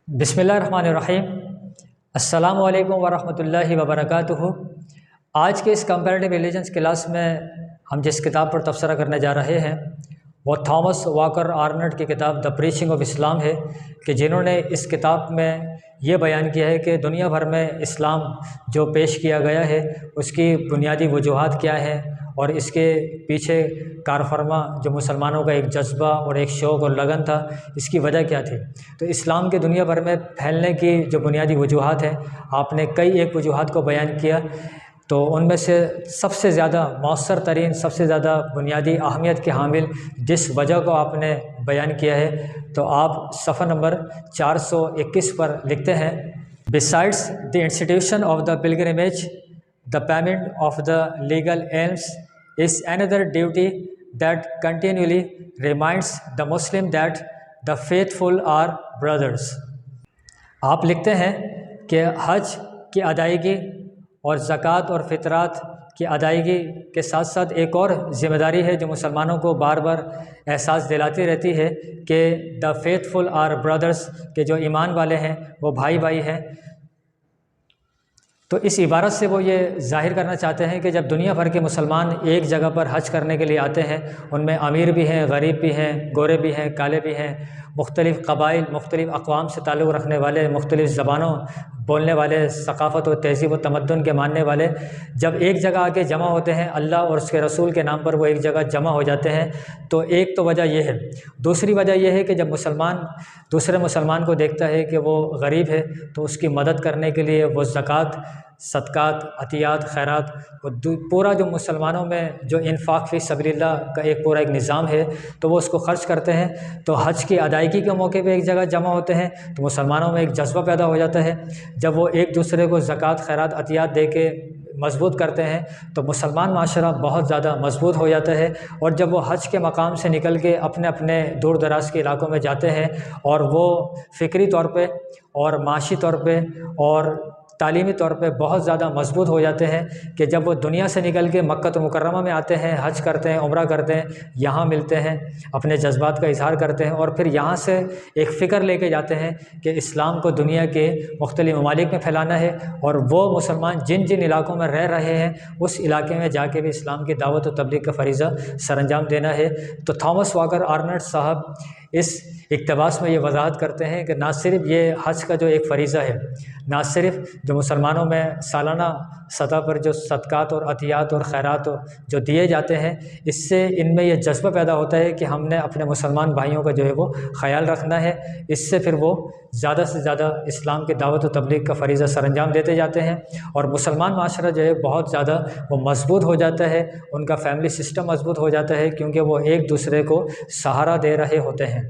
بسم اللہ الرحمن الرحیم۔ السلام علیکم ورحمۃ اللہ وبرکاتہ۔ آج کے اس کمپیریٹیو ریلیجنس کلاس میں ہم جس کتاب پر تبصرہ کرنے جا رہے ہیں وہ تھامس واکر آرنٹ کی کتاب دا پریچنگ آف اسلام ہے، کہ جنہوں نے اس کتاب میں یہ بیان کیا ہے کہ دنیا بھر میں اسلام جو پیش کیا گیا ہے اس کی بنیادی وجوہات کیا ہیں اور اس کے پیچھے کار فرما جو مسلمانوں کا ایک جذبہ اور ایک شوق اور لگن تھا، اس کی وجہ کیا تھی۔ تو اسلام کے دنیا بھر میں پھیلنے کی جو بنیادی وجوہات ہیں، آپ نے کئی ایک وجوہات کو بیان کیا، تو ان میں سے سب سے زیادہ مؤثر ترین، سب سے زیادہ بنیادی اہمیت کے حامل جس وجہ کو آپ نے بیان کیا ہے، تو آپ صفحہ نمبر 421 پر لکھتے ہیں: Besides the institution of the pilgrimage, the payment of the legal alms is another duty that continually reminds the Muslim that the faithful are brothers۔ آپ لکھتے ہیں کہ حج کی ادائیگی اور زکوٰۃ اور فطرات کی ادائیگی کے ساتھ ساتھ ایک اور ذمہ داری ہے جو مسلمانوں کو بار بار احساس دلاتی رہتی ہے کہ دا فیتھفل آر بردرس، کہ جو ایمان والے ہیں وہ بھائی بھائی ہیں۔ تو اس عبارت سے وہ یہ ظاہر کرنا چاہتے ہیں کہ جب دنیا بھر کے مسلمان ایک جگہ پر حج کرنے کے لیے آتے ہیں، ان میں امیر بھی ہیں، غریب بھی ہیں، گورے بھی ہیں، کالے بھی ہیں، مختلف قبائل، مختلف اقوام سے تعلق رکھنے والے، مختلف زبانوں بولنے والے، ثقافت و تہذیب و تمدن کے ماننے والے، جب ایک جگہ آ کے جمع ہوتے ہیں، اللہ اور اس کے رسول کے نام پر وہ ایک جگہ جمع ہو جاتے ہیں، تو ایک تو وجہ یہ ہے۔ دوسری وجہ یہ ہے کہ جب مسلمان دوسرے مسلمان کو دیکھتا ہے کہ وہ غریب ہے تو اس کی مدد کرنے کے لیے وہ زکوٰۃ، صدقات، عطیات، خیرات، پورا جو مسلمانوں میں جو انفاق فی سبیل اللہ کا ایک پورا ایک نظام ہے تو وہ اس کو خرچ کرتے ہیں۔ تو حج کی ادائیگی کے موقع پہ ایک جگہ جمع ہوتے ہیں تو مسلمانوں میں ایک جذبہ پیدا ہو جاتا ہے۔ جب وہ ایک دوسرے کو زکوٰۃ، خیرات، عطیات دے کے مضبوط کرتے ہیں تو مسلمان معاشرہ بہت زیادہ مضبوط ہو جاتا ہے، اور جب وہ حج کے مقام سے نکل کے اپنے اپنے دور دراز کے علاقوں میں جاتے ہیں اور وہ فکری طور پہ اور معاشی طور پہ اور تعلیمی طور پہ بہت زیادہ مضبوط ہو جاتے ہیں کہ جب وہ دنیا سے نکل کے مکہ مکرمہ میں آتے ہیں، حج کرتے ہیں، عمرہ کرتے ہیں، یہاں ملتے ہیں، اپنے جذبات کا اظہار کرتے ہیں، اور پھر یہاں سے ایک فکر لے کے جاتے ہیں کہ اسلام کو دنیا کے مختلف ممالک میں پھیلانا ہے، اور وہ مسلمان جن جن علاقوں میں رہ رہے ہیں اس علاقے میں جا کے بھی اسلام کی دعوت و تبلیغ کا فریضہ سر انجام دینا ہے۔ تو تھامس واکر آرنٹ صاحب اس اقتباس میں یہ وضاحت کرتے ہیں کہ نہ صرف یہ حج کا جو ایک فریضہ ہے، نہ صرف جو مسلمانوں میں سالانہ سطح پر جو صدقات اور عطیات اور خیرات جو دیے جاتے ہیں، اس سے ان میں یہ جذبہ پیدا ہوتا ہے کہ ہم نے اپنے مسلمان بھائیوں کا جو ہے وہ خیال رکھنا ہے۔ اس سے پھر وہ زیادہ سے زیادہ اسلام کی دعوت و تبلیغ کا فریضہ سر انجام دیتے جاتے ہیں، اور مسلمان معاشرہ جو ہے بہت زیادہ وہ مضبوط ہو جاتا ہے، ان کا فیملی سسٹم مضبوط ہو جاتا ہے، کیونکہ وہ ایک دوسرے کو سہارا دے رہے ہوتے ہیں۔